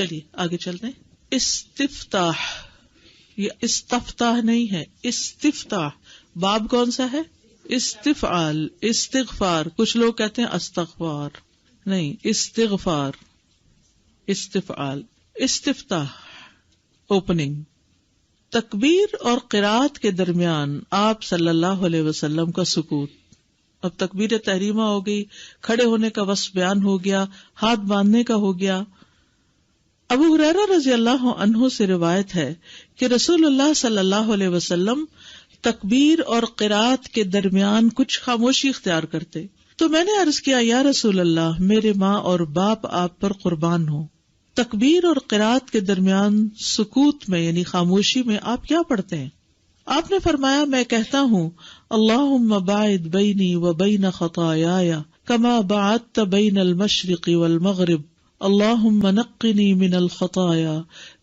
چلیے آگے چلتے ہیں. استفتاح، یہ استفتاح نہیں ہے، استفتاح. باب کون سا ہے؟ استفعال، استغفار. کچھ لوگ کہتے ہیں استغفار، نہیں، استغفار. استفعال، استفتاح، اوپننگ. تکبیر اور قرات کے درمیان آپ صلی اللہ علیہ وسلم کا سکوت. اب تکبیر تحریمہ ہو گئی، کھڑے ہونے کا وصف بیان ہو گیا، ہاتھ باندھنے کا ہو گیا. ابو ہریرہ رضی اللہ عنہ سے روایت ہے کہ رسول اللہ صلی اللہ علیہ وسلم تکبیر اور قرات کے درمیان کچھ خاموشی اختیار کرتے. تو میں نے عرض کیا، یا رسول اللہ، میرے ماں اور باپ آپ پر قربان ہوں، تکبیر اور قرات کے درمیان سکوت میں یعنی خاموشی میں آپ کیا پڑھتے ہیں؟ آپ نے فرمایا، میں کہتا ہوں اللہم باعد بینی و بین خطایایا کما باعدت بین المشرق والمغرب، اللہم نقنی من الخطایا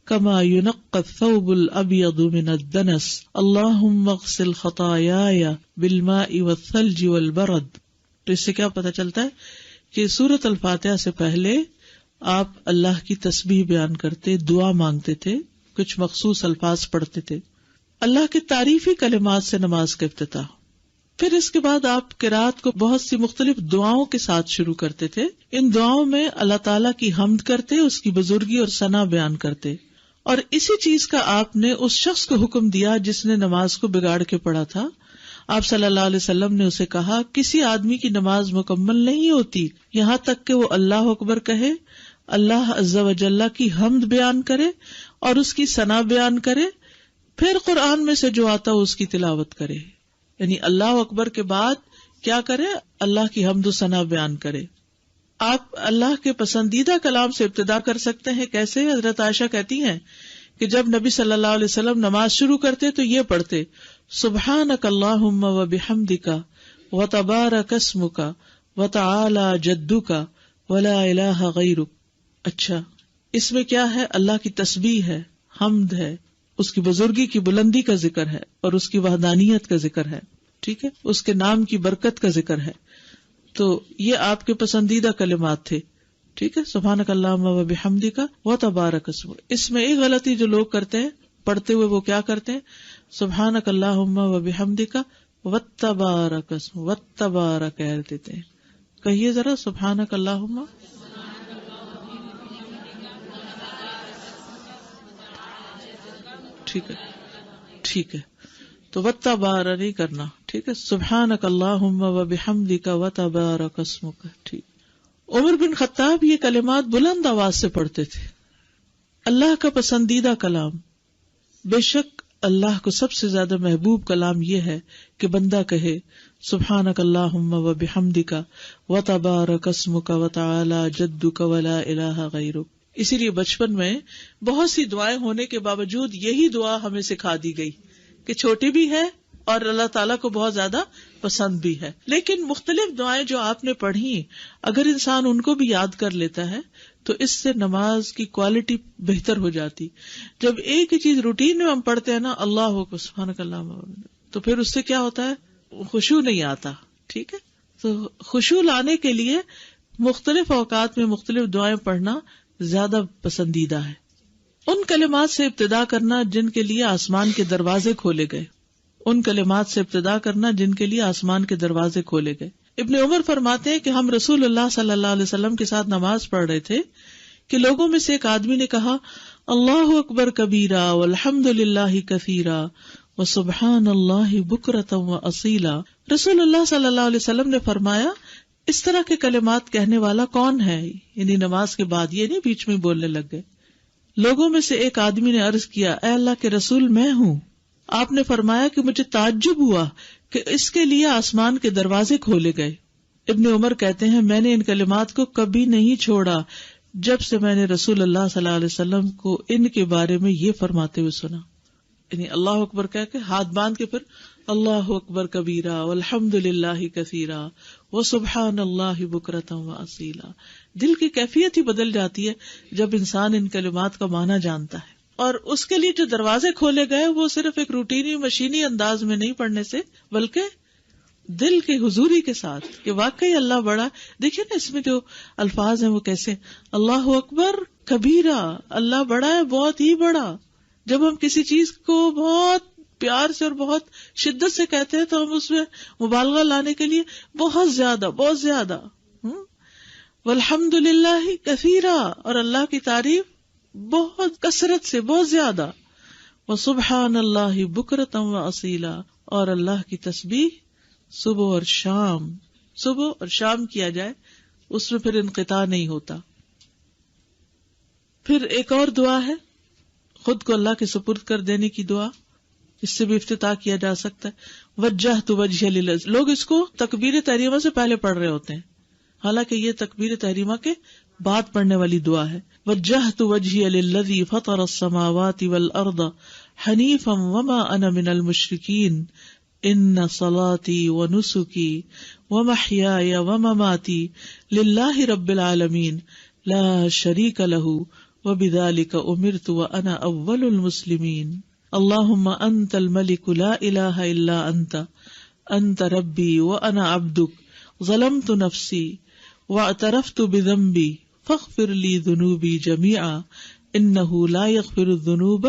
کما ینقی الثوب الابیض من الدنس، اللہم اغسل خطایایا بالماء والثلج والبرد. تو اس سے کیا پتہ چلتا ہے کہ سورۃ الفاتحہ سے پہلے آپ اللہ کی تسبیح بیان کرتے، دعا مانگتے تھے، کچھ مخصوص الفاظ پڑھتے تھے، اللہ کے تعریفی کلمات سے نماز کا افتتاح. پھر اس کے بعد آپ قرات کو بہت سی مختلف دعاؤں کے ساتھ شروع کرتے تھے. ان دعاؤں میں اللہ تعالیٰ کی حمد کرتے، اس کی بزرگی اور ثنا بیان کرتے. اور اسی چیز کا آپ نے اس شخص کو حکم دیا جس نے نماز کو بگاڑ کے پڑھا تھا. آپ صلی اللہ علیہ وسلم نے اسے کہا، کسی آدمی کی نماز مکمل نہیں ہوتی یہاں تک کہ وہ اللہ اکبر کہے، اللہ عز و جل کی حمد بیان کرے اور اس کی ثنا بیان کرے، پھر قرآن میں سے جو آتا ہو اس کی تلاوت کرے. یعنی اللہ اکبر کے بعد کیا کرے؟ اللہ کی حمد و ثنا بیان کرے. آپ اللہ کے پسندیدہ کلام سے ابتدا کر سکتے ہیں. کیسے؟ حضرت عائشہ کہتی ہیں کہ جب نبی صلی اللہ علیہ وسلم نماز شروع کرتے تو یہ پڑھتے، سبحانک اللہم و بحمدک و تبارک اسمک و تعالی جدک و لا الہ غیرک. اچھا، اس میں کیا ہے؟ اللہ کی تسبیح ہے، حمد ہے، اس کی بزرگی کی بلندی کا ذکر ہے اور اس کی وحدانیت کا ذکر ہے. ٹھیک ہے، اس کے نام کی برکت کا ذکر ہے. تو یہ آپ کے پسندیدہ کلمات تھے. ٹھیک ہے، سبحانک اللہم و بحمدک و تبارک اسمک. اس میں ایک غلطی جو لوگ کرتے ہیں پڑھتے ہوئے، وہ کیا کرتے ہیں؟ سبحانک اللہم و بحمدک و تبارک اسمک، و تبارک کہہ دیتے ہیں. کہیے ذرا، سبحانک اللہم. ٹھیک ہے، ٹھیک ہے، تو وتبارک نہیں کرنا. ٹھیک ہے، سبحانک اللہم و بحمدک و تبارک اسمک. ٹھیک. عمر بن خطاب یہ کلمات بلند آواز سے پڑھتے تھے. اللہ کا پسندیدہ کلام، بے شک اللہ کو سب سے زیادہ محبوب کلام یہ ہے کہ بندہ کہے سبحانک اللہم و بحمدک و تبارک اسمک و تعالی جدک و لا الہ غیرک. اسی لیے بچپن میں بہت سی دعائیں ہونے کے باوجود یہی دعا ہمیں سکھا دی گئی کہ چھوٹی بھی ہے اور اللہ تعالیٰ کو بہت زیادہ پسند بھی ہے. لیکن مختلف دعائیں جو آپ نے پڑھی، اگر انسان ان کو بھی یاد کر لیتا ہے تو اس سے نماز کی کوالٹی بہتر ہو جاتی. جب ایک ہی چیز روٹین میں ہم پڑھتے ہیں نا، اللہ کو سبحانک اللہ، تو پھر اس سے کیا ہوتا ہے؟ خشوع نہیں آتا. ٹھیک ہے، تو خشوع لانے کے لیے مختلف اوقات میں مختلف دعائیں پڑھنا زیادہ پسندیدہ ہے. ان کلمات سے ابتدا کرنا جن کے لیے آسمان کے دروازے کھولے گئے، ان کلمات سے ابتدا کرنا جن کے لیے آسمان کے دروازے کھولے گئے. ابن عمر فرماتے ہیں کہ ہم رسول اللہ صلی اللہ علیہ وسلم کے ساتھ نماز پڑھ رہے تھے کہ لوگوں میں سے ایک آدمی نے کہا، اللہ اکبر کبیرا والحمد للہ کثیرا وسبحان اللہ بکرۃ واصیلا. رسول اللہ صلی اللہ علیہ وسلم نے فرمایا، اس طرح کے کلمات کہنے والا کون ہے؟ یعنی نماز کے بعد، یہ نہیں بیچ میں بولنے لگ گئے. لوگوں میں سے ایک آدمی نے عرض کیا، اے اللہ کے رسول، میں ہوں. آپ نے فرمایا کہ مجھے تعجب ہوا کہ اس کے لیے آسمان کے دروازے کھولے گئے. ابن عمر کہتے ہیں، میں نے ان کلمات کو کبھی نہیں چھوڑا جب سے میں نے رسول اللہ صلی اللہ علیہ وسلم کو ان کے بارے میں یہ فرماتے ہوئے سنا. یعنی اللہ اکبر کہہ کے ہاتھ باندھ کے پھر اللہ اکبر کبیرا والحمد للہ کثیرا وسبحان اللہ بکرۃ واصیلا. دل کی کیفیت ہی بدل جاتی ہے جب انسان ان کلمات کا معنی جانتا ہے. اور اس کے لیے جو دروازے کھولے گئے وہ صرف ایک روٹینی مشینی انداز میں نہیں پڑھنے سے، بلکہ دل کے حضوری کے ساتھ کہ واقعی اللہ بڑا. دیکھیں نا اس میں جو الفاظ ہیں وہ کیسے، اللہ اکبر کبیرہ، اللہ بڑا ہے، بہت ہی بڑا. جب ہم کسی چیز کو بہت پیار سے اور بہت شدت سے کہتے ہیں تو ہم اس میں مبالغہ لانے کے لیے بہت زیادہ بہت زیادہ. والحمد للہ کثیرا، اور اللہ کی تعریف بہت کثرت سے، بہت زیادہ. وسبحان اللہ بکرۃ واصیلا، اور اللہ کی تسبیح صبح اور شام. صبح اور شام کیا جائے، اس میں پھر انقطاع نہیں ہوتا. پھر ایک اور دعا ہے خود کو اللہ کے سپرد کر دینے کی دعا، اس سے بھی افتتاح کیا جا سکتا ہے. وجہت وجہی للذی، لوگ اس کو تکبیر تحریمہ سے پہلے پڑھ رہے ہوتے ہیں، حالانکہ یہ تکبیر تحریمہ کے بعد پڑھنے والی دعا ہے. وجہت وجہی للذی فطر السماوات والارض حنیفا وما انا من المشرکین ان صلاتی ونسکی ومحیای ومماتی للہ رب العالمین لا شریک لہ وبذلک امرت وانا اول المسلمین. اللہم انت الملک لا الہ الا انت ربی وانا عبدک ظلمت نفسی واعترفت بذنبی فاغفر لی ذنوبی جمیعا انہ لا یغفر الذنوب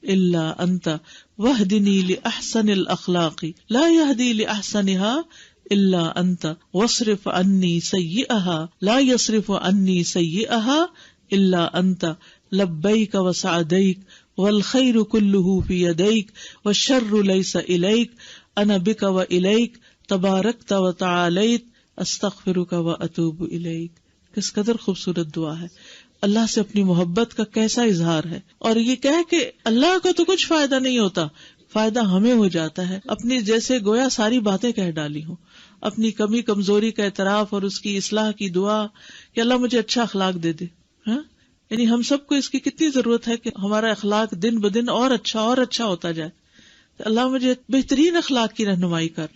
الا انت واہدنی لاحسن الاخلاق لا یہدی لاحسنها الا انت واصرف عنی سیئها لا یصرف عنی سیئها الا انت لبیک وسعدیک والخیر کلہ فی یدیک والشر لیس الیک انا بک والیک تبارکت وتعالیت استغفرک واتوب الیک. کس قدر خوبصورت دعا ہے. اللہ سے اپنی محبت کا کیسا اظہار ہے، اور یہ کہہ کہ اللہ کو تو کچھ فائدہ نہیں ہوتا، فائدہ ہمیں ہو جاتا ہے. اپنی جیسے گویا ساری باتیں کہہ ڈالی ہوں، اپنی کمی کمزوری کا اعتراف اور اس کی اصلاح کی دعا کہ اللہ مجھے اچھا اخلاق دے دے. یعنی ہم سب کو اس کی کتنی ضرورت ہے کہ ہمارا اخلاق دن بدن اور اچھا ہوتا جائے. اللہ مجھے بہترین اخلاق کی رہنمائی کر،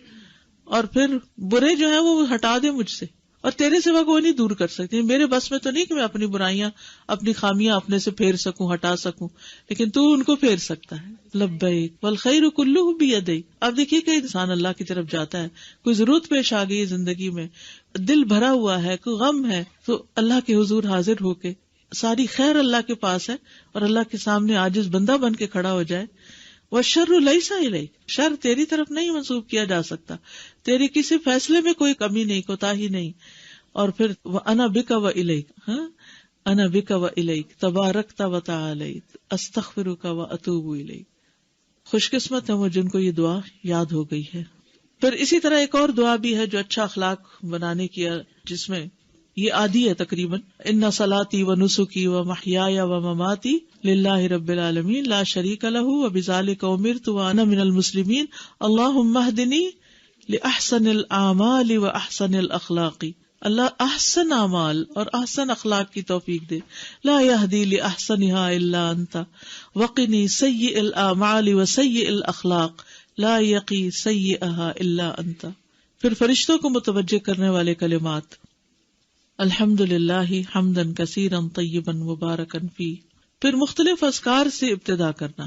اور پھر برے جو ہیں وہ ہٹا دے مجھ سے، اور تیرے سوا کوئی نہیں دور کر سکتی. میرے بس میں تو نہیں کہ میں اپنی برائیاں اپنی خامیاں اپنے سے پھیر سکوں، ہٹا سکوں، لیکن تو ان کو پھیر سکتا ہے. لبیک والخیر کلہ بیدیک. اب دیکھیے کہ انسان اللہ کی طرف جاتا ہے، کوئی ضرورت پیش آ گئی زندگی میں، دل بھرا ہوا ہے، کوئی غم ہے، تو اللہ کے حضور حاضر ہو کے ساری خیر اللہ کے پاس ہے، اور اللہ کے سامنے عاجز بندہ بن کے کھڑا ہو جائے. والشر لیس الیک، شر تیری طرف نہیں منسوب کیا جا سکتا، تیری کسی فیصلے میں کوئی کمی نہیں، کوتاہی نہیں. اور پھر انا بک و الیک، انا بک و الیک تبارکت و تعالیت استغفرک و اتوب الیک. خوش قسمت ہے وہ جن کو یہ دعا یاد ہو گئی ہے. پھر اسی طرح ایک اور دعا بھی ہے جو اچھا اخلاق بنانے کی، جس میں یہ عادی ہے تقریباً. ان صلاتی و نسکی و محیای و مماتی للہ رب العالمین لا شریک لہ وبذلک امرت وانا من المسلمین اللہم اہدنی لاحسن الاعمال و احسن الاخلاق. اللہ احسن اعمال اور احسن اخلاق کی توفیق دے. لا یہدی لاحسنها الا انت وقنی سیئ الاعمال و سیئ الاخلاق لا یقی سیئها الا انت. پھر فرشتوں کو متوجہ کرنے والے کلمات، الحمد للہ حمدا کثیرا طیبا مبارکا فیہ. پھر مختلف اذکار سے ابتدا کرنا.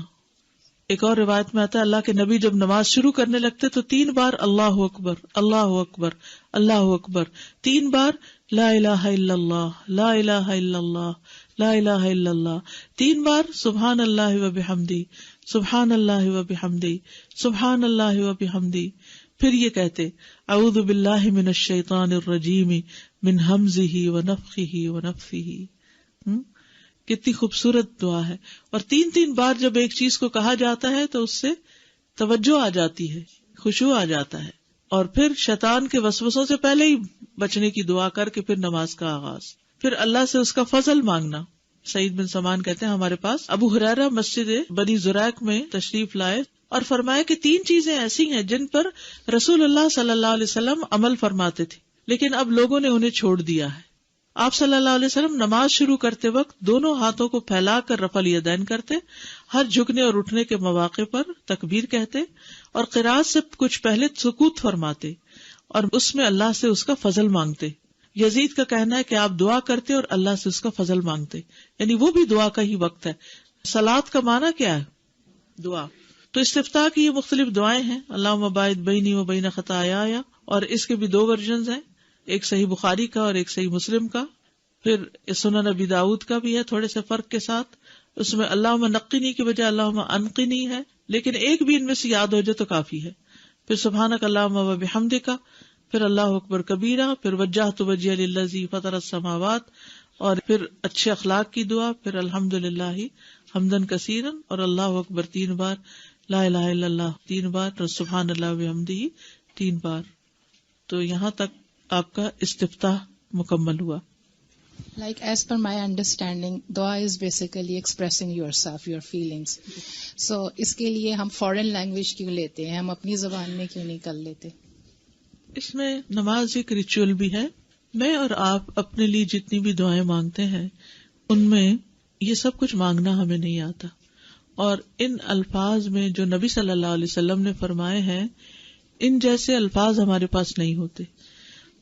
ایک اور روایت میں آتا ہے اللہ کے نبی جب نماز شروع کرنے لگتے تو 3 بار اللہ اکبر اللہ اکبر اللہ اکبر، 3 بار لا الہ الا اللہ لا الہ الا اللہ لا الہ الا اللہ، 3 بار سبحان اللہ و بحمدی سبحان اللہ و بحمدی سبحان اللہ و بحمدی. پھر یہ کہتے اعوذ باللہ من الشیطان الرجیم من ہمزہ ونفخہ ونفثہ. کتنی خوبصورت دعا ہے. اور 3 بار جب ایک چیز کو کہا جاتا ہے تو اس سے توجہ آ جاتی ہے، خشوع آ جاتا ہے. اور پھر شیطان کے وسوسوں سے پہلے ہی بچنے کی دعا کر کے پھر نماز کا آغاز. پھر اللہ سے اس کا فضل مانگنا. سعید بن سمان کہتے ہیں ہمارے پاس ابو ہریرہ مسجد بنی زریق میں تشریف لائے اور فرمایا کہ 3 چیزیں ایسی ہیں جن پر رسول اللہ صلی اللہ علیہ وسلم عمل فرماتے تھے لیکن اب لوگوں نے انہیں چھوڑ دیا ہے. آپ صلی اللہ علیہ وسلم نماز شروع کرتے وقت دونوں ہاتھوں کو پھیلا کر رفع الیدین کرتے، ہر جھکنے اور اٹھنے کے مواقع پر تکبیر کہتے اور قرات سے کچھ پہلے سکوت فرماتے اور اس میں اللہ سے اس کا فضل مانگتے. یزید کا کہنا ہے کہ آپ دعا کرتے اور اللہ سے اس کا فضل مانگتے، یعنی وہ بھی دعا کا ہی وقت ہے. صلاۃ کا معنی کیا ہے؟ دعا. تو استفتاح کی یہ مختلف دعائیں ہیں. اللہم باعد بینی و بین خطایا، اور اس کے بھی 2 ورژنز ہیں، ایک صحیح بخاری کا اور ایک صحیح مسلم کا. پھر سنن نبی داؤد کا بھی ہے تھوڑے سے فرق کے ساتھ، اس میں اللہم نقنی کی بجائے اللہم انقنی ہے، لیکن ایک بھی ان میں سے یاد ہو جائے تو کافی ہے. پھر سبحانک اللہم و بحمدک، پھر اللہ اکبر کبیرہ، پھر وجہت وجہی للذی فطر السماوات، اور پھر اچھے اخلاق کی دعا، پھر الحمدللہ حمدن کثیرا، اور اللہ اکبر 3 بار، لا الہ الا اللہ 3 بار، اور سبحان اللہ بحمدہ 3 بار. تو یہاں تک آپ کا استفتاح مکمل ہوا. Like as per my understanding, dua is basically expressing yourself, your feelings. So اس کے لیے ہم فورن لینگویج کیوں لیتے ہیں، ہم اپنی زبان میں کیوں نہیں کر لیتے؟ اس میں نماز ایک ریچول بھی ہے. میں اور آپ اپنے لیے جتنی بھی دعائیں مانگتے ہیں ان میں یہ سب کچھ مانگنا ہمیں نہیں آتا، اور ان الفاظ میں جو نبی صلی اللہ علیہ وسلم نے فرمائے ہیں ان جیسے الفاظ ہمارے پاس نہیں ہوتے.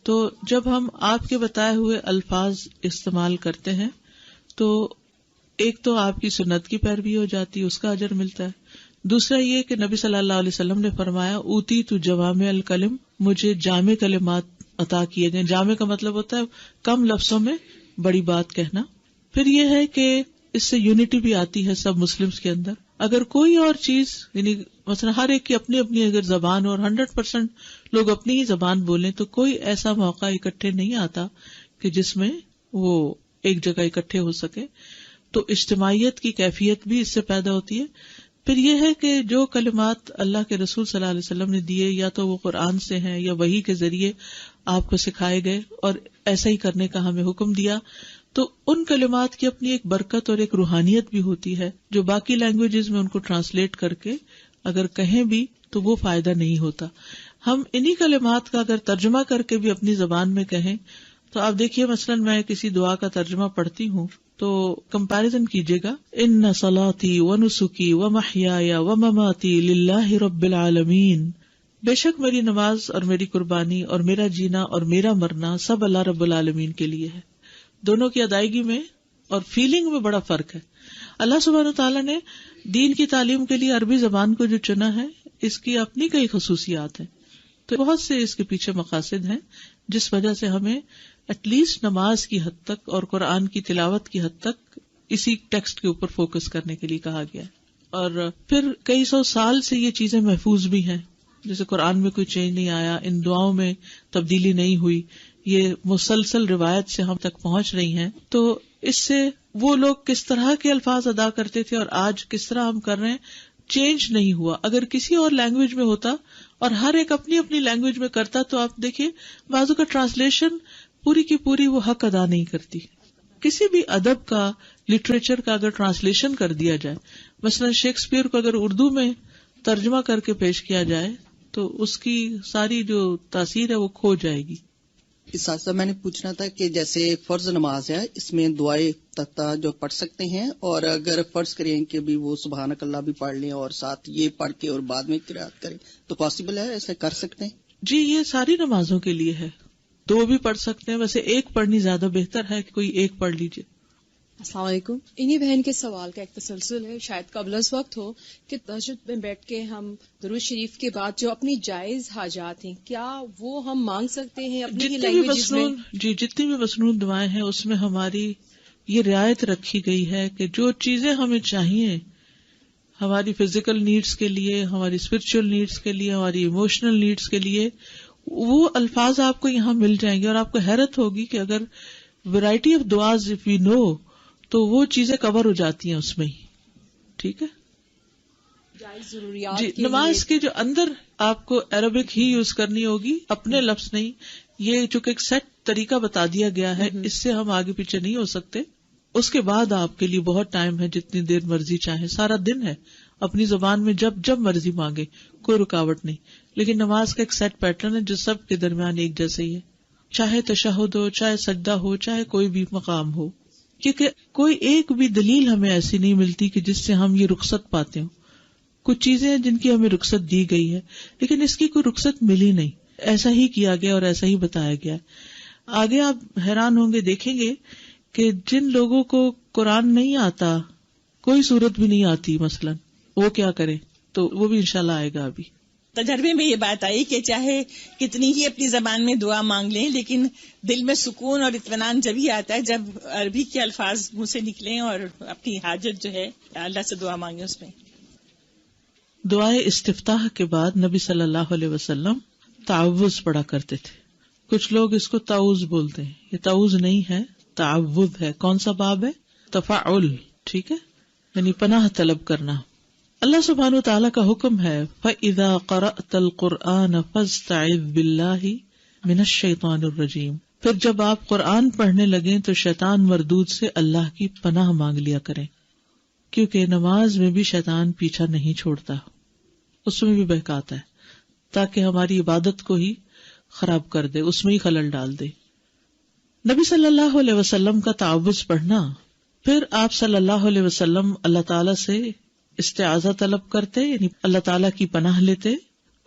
تو جب ہم آپ کے بتائے ہوئے الفاظ استعمال کرتے ہیں تو ایک تو آپ کی سنت کی پیروی ہو جاتی ہے، اس کا اجر ملتا ہے. دوسرا یہ کہ نبی صلی اللہ علیہ وسلم نے فرمایا اوتی تو جوامع الکلم، مجھے جامع کلمات عطا کیے گئے. جامع کا مطلب ہوتا ہے کم لفظوں میں بڑی بات کہنا. پھر یہ ہے کہ اس سے یونٹی بھی آتی ہے سب مسلمز کے اندر. اگر کوئی اور چیز، یعنی مثلا ہر ایک کی اپنی اپنی اگر زبان اور 100% لوگ اپنی ہی زبان بولیں تو کوئی ایسا موقع اکٹھے نہیں آتا کہ جس میں وہ ایک جگہ اکٹھے ہو سکے. تو اجتماعیت کی کیفیت بھی اس سے پیدا ہوتی ہے. پھر یہ ہے کہ جو کلمات اللہ کے رسول صلی اللہ علیہ وسلم نے دیے یا تو وہ قرآن سے ہیں یا وحی کے ذریعے آپ کو سکھائے گئے اور ایسا ہی کرنے کا ہمیں حکم دیا، تو ان کلمات کی اپنی ایک برکت اور ایک روحانیت بھی ہوتی ہے جو باقی لینگویجز میں ان کو ٹرانسلیٹ کر کے اگر کہیں بھی تو وہ فائدہ نہیں ہوتا. ہم انہی کلمات کا اگر ترجمہ کر کے بھی اپنی زبان میں کہیں تو آپ دیکھیے مثلاً میں کسی دعا کا ترجمہ پڑھتی ہوں تو کمپیریزن کیجیے گا، ان صلاتی و نسکی و محیای و مماتی للہ رب العالمین، بے شک میری نماز اور میری قربانی اور میرا جینا اور میرا مرنا سب اللہ رب العالمین کے لیے ہے. دونوں کی ادائیگی میں اور فیلنگ میں بڑا فرق ہے. اللہ سبحانہ وتعالیٰ نے دین کی تعلیم کے لیے عربی زبان کو جو چنا ہے اس کی اپنی کئی خصوصیات ہیں، تو بہت سے اس کے پیچھے مقاصد ہیں جس وجہ سے ہمیں ایٹ لیسٹ نماز کی حد تک اور قرآن کی تلاوت کی حد تک اسی ٹیکسٹ کے اوپر فوکس کرنے کے لیے کہا گیا ہے. اور پھر کئی سو سال سے یہ چیزیں محفوظ بھی ہیں، جیسے قرآن میں کوئی چینج نہیں آیا، ان دعاؤں میں تبدیلی نہیں ہوئی، یہ مسلسل روایت سے ہم تک پہنچ رہی ہیں. تو اس سے وہ لوگ کس طرح کے الفاظ ادا کرتے تھے اور آج کس طرح ہم کر رہے ہیں چینج نہیں ہوا. اگر کسی اور لینگویج میں ہوتا اور ہر ایک اپنی اپنی لینگویج میں کرتا تو آپ دیکھیے بعضوں کا ٹرانسلیشن پوری کی پوری وہ حق ادا نہیں کرتی. کسی بھی ادب کا، لٹریچر کا اگر ٹرانسلیشن کر دیا جائے، مثلا شیکسپیئر کو اگر اردو میں ترجمہ کر کے پیش کیا جائے تو اس کی ساری جو تاثیر ہے وہ کھو جائے گی. اس ساتھ میں نے پوچھنا تھا کہ جیسے فرض نماز ہے، اس میں دعائے تختہ جو پڑھ سکتے ہیں، اور اگر فرض کریں کہ بھی وہ سبحانک اللہ بھی پڑھ لیں اور ساتھ یہ پڑھ کے اور بعد میں قرات کریں تو پاسبل ہے، ایسے کر سکتے ہیں؟ جی یہ ساری نمازوں کے لیے ہے، 2 بھی پڑھ سکتے ہیں، ویسے ایک پڑھنی زیادہ بہتر ہے کہ کوئی ایک پڑھ لیجئے. السلام علیکم. انہی بہن کے سوال کا ایک تسلسل ہے، شاید قبل از وقت ہو، کہ تہجد میں بیٹھ کے ہم درود شریف کے بعد جو اپنی جائز حاجات ہیں کیا وہ ہم مانگ سکتے ہیں اپنی ہی لینگویج میں؟ جی جتنی بھی مسنون دعائیں ہیں اس میں ہماری یہ رعایت رکھی گئی ہے کہ جو چیزیں ہمیں چاہیے ہماری فزیکل نیڈز کے لیے، ہماری اسپرچل نیڈز کے لیے، ہماری ایموشنل نیڈز کے لیے، وہ الفاظ آپ کو یہاں مل جائیں گے. اور آپ کو حیرت ہوگی کہ اگر ویرائٹی آف دعاز اف وی نو تو وہ چیزیں کور ہو جاتی ہیں اس میں ہی. ٹھیک ہے ضروریات جی. نماز کے جو اندر آپ کو عربک ہی یوز کرنی ہوگی، اپنے لفظ نہیں. یہ چونکہ ایک سیٹ طریقہ بتا دیا گیا ہے، اس سے ہم آگے پیچھے نہیں ہو سکتے. اس کے بعد آپ کے لیے بہت ٹائم ہے، جتنی دیر مرضی چاہے، سارا دن ہے، اپنی زبان میں جب مرضی مانگے، کوئی رکاوٹ نہیں. لیکن نماز کا ایک سیٹ پیٹرن ہے جو سب کے درمیان ایک جیسے ہی ہے، چاہے تشہد ہو، چاہے سجدہ ہو، چاہے کوئی بھی مقام ہو. کیونکہ کوئی ایک بھی دلیل ہمیں ایسی نہیں ملتی کہ جس سے ہم یہ رخصت پاتے ہوں. کچھ چیزیں ہیں جن کی ہمیں رخصت دی گئی ہے لیکن اس کی کوئی رخصت ملی نہیں، ایسا ہی کیا گیا اور ایسا ہی بتایا گیا. آگے آپ حیران ہوں گے، دیکھیں گے کہ جن لوگوں کو قرآن نہیں آتا، کوئی سورت بھی نہیں آتی مثلا، وہ کیا کریں، تو وہ بھی انشاءاللہ آئے گا. ابھی تجربے میں یہ بات آئی کہ چاہے کتنی ہی اپنی زبان میں دعا مانگ لیں، لیکن دل میں سکون اور اطمینان جب ہی آتا ہے جب عربی کے الفاظ منہ سے نکلیں اور اپنی حاجت جو ہے اللہ سے دعا مانگیں. اس میں دعائے استفتاح کے بعد نبی صلی اللہ علیہ وسلم تعوذ پڑھا کرتے تھے. کچھ لوگ اس کو تعوذ بولتے ہیں، یہ تعوذ نہیں ہے، تعوذ ہے. کون سا باب ہے؟ تفاعل. ٹھیک ہے، یعنی پناہ طلب کرنا. اللہ سبحانہ و تعالیٰ کا حکم ہے فَإِذَا قَرَأْتَ الْقُرْآنَ فَاسْتَعِذْ بِاللَّهِ مِنَ الشَّيْطَانِ الرَّجِيمِ. پھر جب آپ قرآن پڑھنے لگیں تو شیطان مردود سے اللہ کی پناہ مانگ لیا کریں، کیونکہ نماز میں بھی شیطان پیچھا نہیں چھوڑتا، اس میں بھی بہکاتا ہے تاکہ ہماری عبادت کو ہی خراب کر دے، اس میں ہی خلل ڈال دے. نبی صلی اللہ علیہ وسلم کا تعوذ پڑھنا، پھر آپ صلی اللہ علیہ وسلم اللہ تعالیٰ سے استعاذہ طلب کرتے، یعنی اللہ تعالیٰ کی پناہ لیتے.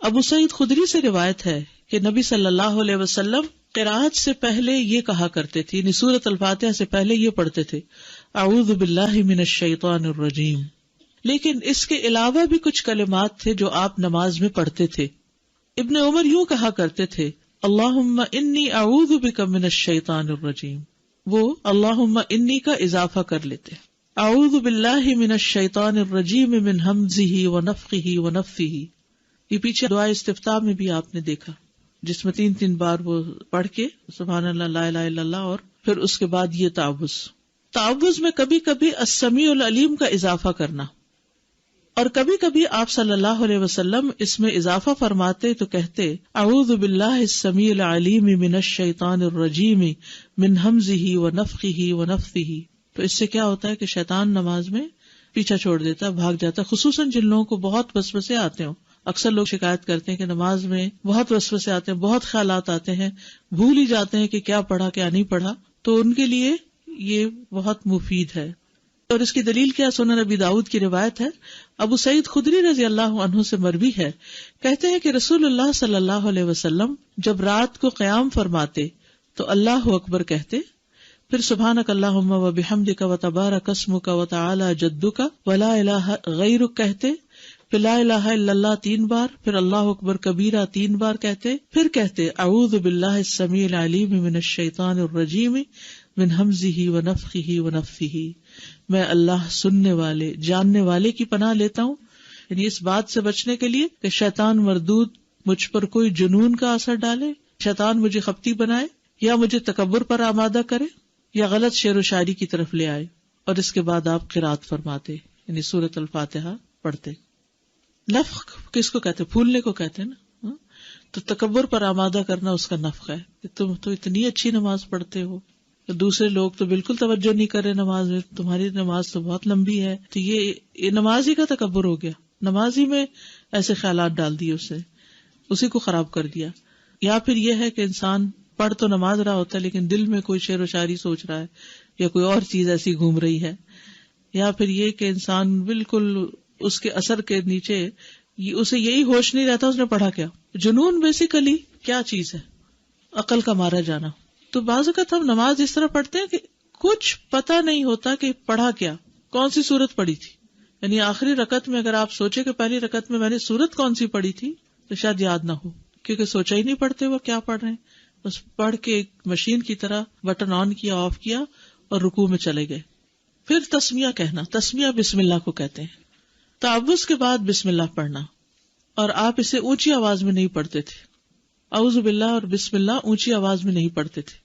ابو سعید خدری سے روایت ہے کہ نبی صلی اللہ علیہ وسلم قرأت سے پہلے یہ کہا کرتے تھے، یعنی سورۃ الفاتحہ سے پہلے یہ پڑھتے تھے اعوذ باللہ من الشیطان الرجیم. لیکن اس کے علاوہ بھی کچھ کلمات تھے جو آپ نماز میں پڑھتے تھے. ابن عمر یوں کہا کرتے تھے اللہم انی اعوذ بک من الشیطان الرجیم. وہ اللہم انی کا اضافہ کر لیتے، اعوذ باللہ من الشیطان الرجیم من ہمزہ ونفخہ ونفثہ. یہ پیچھے دعا استفتاح میں بھی آپ نے دیکھا، جس میں 3 بار وہ پڑھ کے سبحان اللہ لا الہ الا اللہ، اور پھر اس کے بعد یہ تعوذ. تعوذ میں کبھی کبھی السمیع العلیم کا اضافہ کرنا، اور کبھی کبھی آپ صلی اللہ علیہ وسلم اس میں اضافہ فرماتے تو کہتے اعوذ باللہ السمیع العلیم من الشیطان الرجیم من ہمزہ ونفخہ ونفثہ. تو اس سے کیا ہوتا ہے کہ شیطان نماز میں پیچھا چھوڑ دیتا ہے، بھاگ جاتا ہے. خصوصاً جن لوگوں کو بہت وسوسے آتے ہوں، اکثر لوگ شکایت کرتے ہیں کہ نماز میں بہت وسوسے آتے ہیں، بہت خیالات آتے ہیں، بھول ہی جاتے ہیں کہ کیا پڑھا کیا نہیں پڑھا. تو ان کے لیے یہ بہت مفید ہے. اور اس کی دلیل کیا؟ سنن نبی داؤد کی روایت ہے، ابو سعید خدری رضی اللہ عنہ سے مروی ہے، کہتے ہیں کہ رسول اللہ صلی اللہ علیہ وسلم جب رات کو قیام فرماتے تو اللہ اکبر کہتے، پھر سبحانک اللہم و بحمدک و تبارک اسمک و تعالی جدک و لا الہ غیرک کہتے، پھر لا الہ الا اللہ 3 بار، پھر اللہ اکبر کبیرہ 3 بار کہتے، پھر کہتے اعوذ باللہ السمیع العلیم من الشیطان الرجیم من ہمزہ ونفخہ ونفثہ. میں اللہ سننے والے جاننے والے کی پناہ لیتا ہوں، یعنی اس بات سے بچنے کے لیے کہ شیطان مردود مجھ پر کوئی جنون کا اثر ڈالے، شیطان مجھے خپتی بنائے، یا مجھے تکبر پر آمادہ کرے، یا غلط شعر و شاعری کی طرف لے آئے. اور اس کے بعد آپ قرات فرماتے، یعنی سورۃ الفاتحہ پڑھتے. نفخ کس کو کہتے؟ پھولنے کو کہتے ہیں نا. تو تکبر پر آمادہ کرنا اس کا نفخ ہے کہ تم تو اتنی اچھی نماز پڑھتے ہو، دوسرے لوگ تو بالکل توجہ نہیں کر رہے نماز میں، تمہاری نماز تو بہت لمبی ہے. تو یہ نماز ہی کا تکبر ہو گیا، نماز ہی میں ایسے خیالات ڈال دیے، اسی کو خراب کر دیا. یا پھر یہ ہے کہ انسان پڑھ تو نماز رہا ہوتا ہے لیکن دل میں کوئی شعر و شاعری سوچ رہا ہے، یا کوئی اور چیز ایسی گھوم رہی ہے. یا پھر یہ کہ انسان بالکل اس کے اثر کے نیچے اسے یہی ہوش نہیں رہتا اس نے پڑھا کیا. جنون بیسیکلی کیا چیز ہے؟ عقل کا مارا جانا. تو بعض اوقات ہم نماز اس طرح پڑھتے ہیں کہ کچھ پتہ نہیں ہوتا کہ پڑھا کیا، کون سی سورت پڑھی تھی. یعنی آخری رکعت میں اگر آپ سوچے کہ پہلی رکعت میں نے سورت کون سی پڑھی تھی تو شاید یاد نہ ہو، کیونکہ سوچا ہی نہیں پڑھتے وہ کیا پڑھ رہے ہیں، بس پڑھ کے ایک مشین کی طرح بٹن آن کیا آف کیا اور رکوع میں چلے گئے. پھر تسمیہ کہنا، تسمیہ بسم اللہ کو کہتے ہیں. تعوذ کے بعد بسم اللہ پڑھنا، اور آپ اسے اونچی آواز میں نہیں پڑھتے تھے. اعوذ باللہ اور بسم اللہ اونچی آواز میں نہیں پڑھتے تھے.